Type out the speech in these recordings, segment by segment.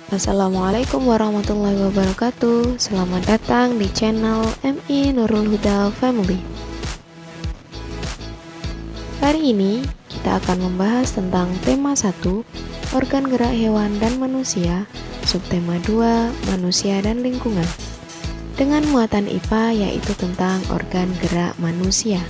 Assalamualaikum warahmatullahi wabarakatuh. Selamat datang di channel MI Nurul Huda Family. Hari ini kita akan membahas tentang tema 1, organ gerak hewan dan manusia, subtema 2, manusia dan lingkungan, dengan muatan IPA yaitu tentang organ gerak manusia.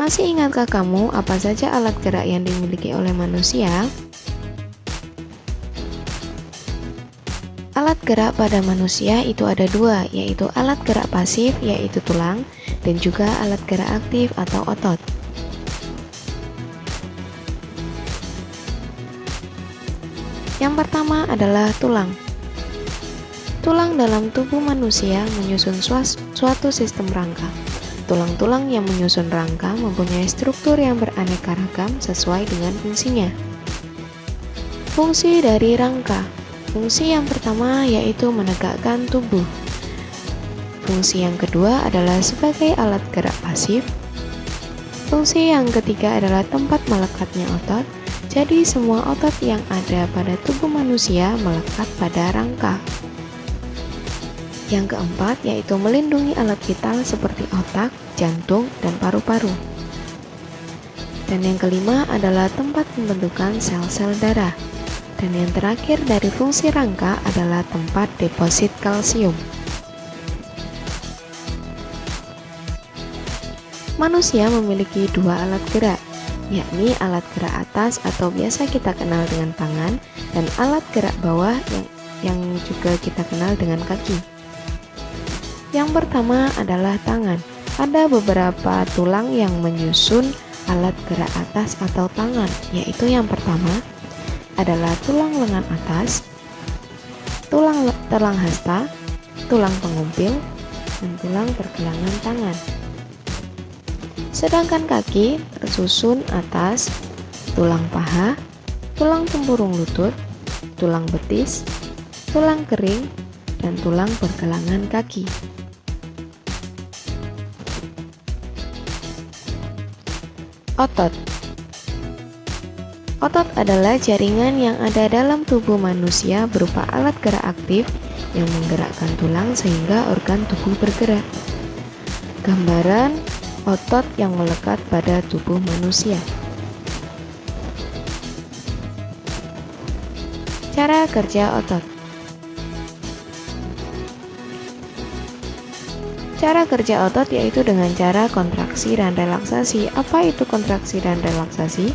Masih ingatkah kamu apa saja alat gerak yang dimiliki oleh manusia? Alat gerak pada manusia itu ada dua, yaitu alat gerak pasif, yaitu tulang, dan juga alat gerak aktif atau otot. Yang pertama adalah tulang. Tulang dalam tubuh manusia menyusun suatu sistem rangka. Tulang-tulang yang menyusun rangka mempunyai struktur yang beraneka ragam sesuai dengan fungsinya. Fungsi dari rangka. Fungsi yang pertama yaitu menegakkan tubuh. Fungsi yang kedua adalah sebagai alat gerak pasif. Fungsi yang ketiga adalah tempat melekatnya otot. Jadi semua otot yang ada pada tubuh manusia melekat pada rangka. Yang keempat yaitu melindungi alat vital seperti otak, jantung, dan paru-paru. Dan yang kelima adalah tempat pembentukan sel-sel darah. Dan yang terakhir dari fungsi rangka adalah tempat deposit kalsium. Manusia memiliki dua alat gerak, yakni alat gerak atas atau biasa kita kenal dengan tangan, dan alat gerak bawah yang juga kita kenal dengan kaki. Yang pertama adalah tangan. Ada beberapa tulang yang menyusun alat gerak atas atau tangan, yaitu yang pertama adalah tulang lengan atas, tulang hasta, tulang pengumpil, dan tulang pergelangan tangan. Sedangkan kaki tersusun atas tulang paha, tulang tempurung lutut, tulang betis, tulang kering, dan tulang pergelangan kaki. Otot. Otot adalah jaringan yang ada dalam tubuh manusia berupa alat gerak aktif yang menggerakkan tulang sehingga organ tubuh bergerak. Gambaran otot yang melekat pada tubuh manusia. Cara kerja otot. Cara kerja otot yaitu dengan cara kontraksi dan relaksasi. Apa itu kontraksi dan relaksasi?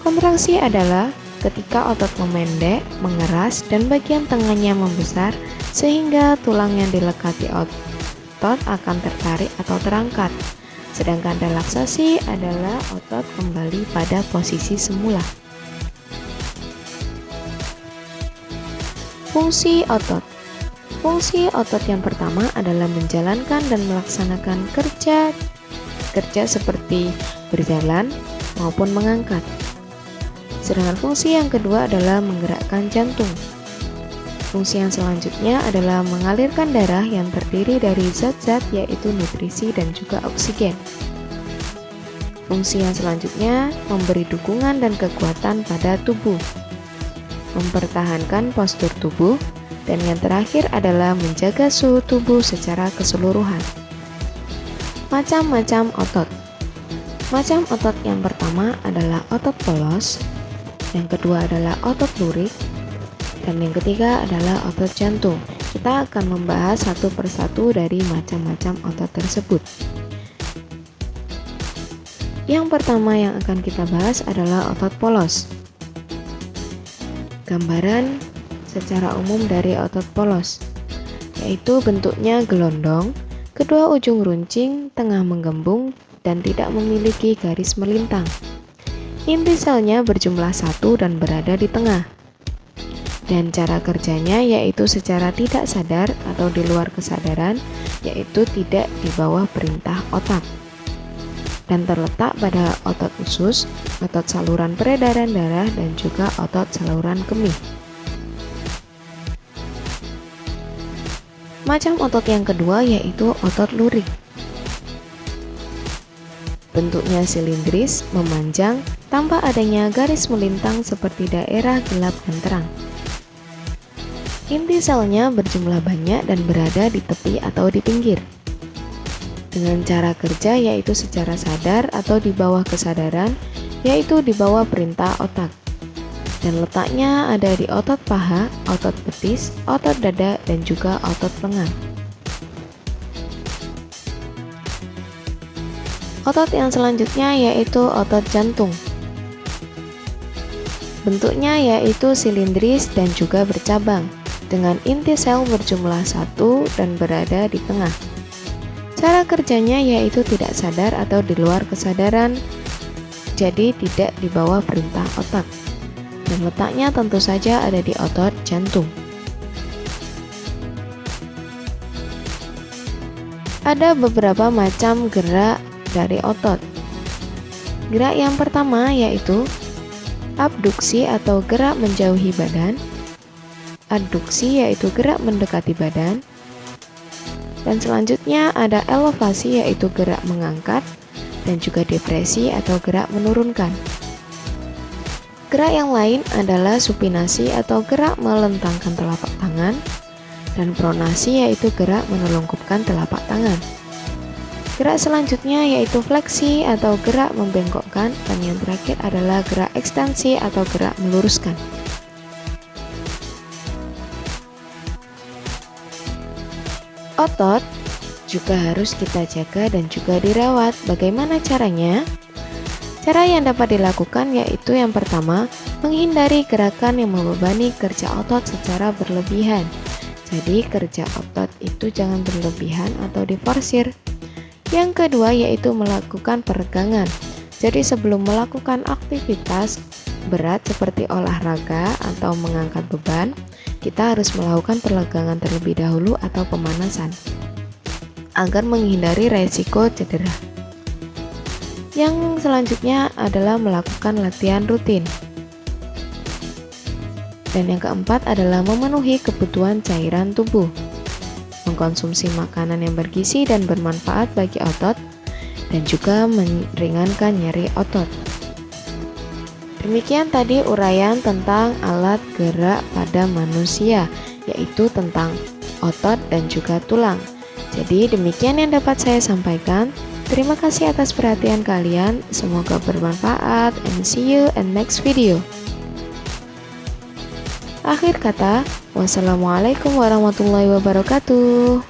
Kontraksi adalah ketika otot memendek, mengeras, dan bagian tengahnya membesar sehingga tulang yang dilekati otot akan tertarik atau terangkat. Sedangkan relaksasi adalah otot kembali pada posisi semula. Fungsi otot. Fungsi otot yang pertama adalah menjalankan dan melaksanakan kerja seperti berjalan maupun mengangkat. Sedangkan fungsi yang kedua adalah menggerakkan jantung. Fungsi yang selanjutnya adalah mengalirkan darah yang terdiri dari zat-zat yaitu nutrisi dan juga oksigen. Fungsi yang selanjutnya memberi dukungan dan kekuatan pada tubuh, mempertahankan postur tubuh, dan yang terakhir adalah menjaga suhu tubuh secara keseluruhan. Macam-macam otot. Macam otot yang pertama adalah otot polos, yang kedua adalah otot lurik, dan yang ketiga adalah otot jantung. Kita akan membahas satu persatu dari macam-macam otot tersebut. Yang pertama yang akan kita bahas adalah otot polos. Gambaran secara umum dari otot polos, yaitu bentuknya gelondong, kedua ujung runcing, tengah menggembung, dan tidak memiliki garis melintang. Inti selnya berjumlah 1 dan berada di tengah. Dan cara kerjanya yaitu secara tidak sadar atau di luar kesadaran, yaitu tidak di bawah perintah otak. Dan terletak pada otot usus, otot saluran peredaran darah, dan juga otot saluran kemih. Macam otot yang kedua yaitu otot lurik. Bentuknya silindris, memanjang, tanpa adanya garis melintang seperti daerah gelap dan terang. Inti selnya berjumlah banyak dan berada di tepi atau di pinggir. Dengan cara kerja yaitu secara sadar atau di bawah kesadaran, yaitu di bawah perintah otak. Dan letaknya ada di otot paha, otot betis, otot dada, dan juga otot lengan. Otot yang selanjutnya yaitu otot jantung. Bentuknya yaitu silindris dan juga bercabang, dengan inti sel berjumlah 1 dan berada di tengah. Cara kerjanya yaitu tidak sadar atau di luar kesadaran, jadi tidak di bawah perintah otak. Dan letaknya tentu saja ada di otot jantung. Ada beberapa macam gerak dari otot. Gerak yang pertama yaitu abduksi atau gerak menjauhi badan, adduksi yaitu gerak mendekati badan, dan selanjutnya ada elevasi yaitu gerak mengangkat, dan juga depresi atau gerak menurunkan. Gerak yang lain adalah supinasi atau gerak melentangkan telapak tangan, dan pronasi yaitu gerak menelungkupkan telapak tangan. Gerak selanjutnya yaitu fleksi atau gerak membengkokkan, dan yang terakhir adalah gerak ekstensi atau gerak meluruskan. Otot juga harus kita jaga dan juga dirawat. Bagaimana caranya? Cara yang dapat dilakukan yaitu yang pertama, menghindari gerakan yang membebani kerja otot secara berlebihan. Jadi kerja otot itu jangan berlebihan atau diforsir. Yang kedua yaitu melakukan peregangan. Jadi sebelum melakukan aktivitas berat seperti olahraga atau mengangkat beban, kita harus melakukan peregangan terlebih dahulu atau pemanasan agar menghindari resiko cedera. Yang selanjutnya adalah melakukan latihan rutin. Dan yang keempat adalah memenuhi kebutuhan cairan tubuh. Mengkonsumsi makanan yang bergizi dan bermanfaat bagi otot, dan juga meringankan nyeri otot. Demikian tadi uraian tentang alat gerak pada manusia, yaitu tentang otot dan juga tulang. Jadi demikian yang dapat saya sampaikan. Terima kasih atas perhatian kalian, semoga bermanfaat, and see you in next video. Akhir kata, wassalamualaikum warahmatullahi wabarakatuh.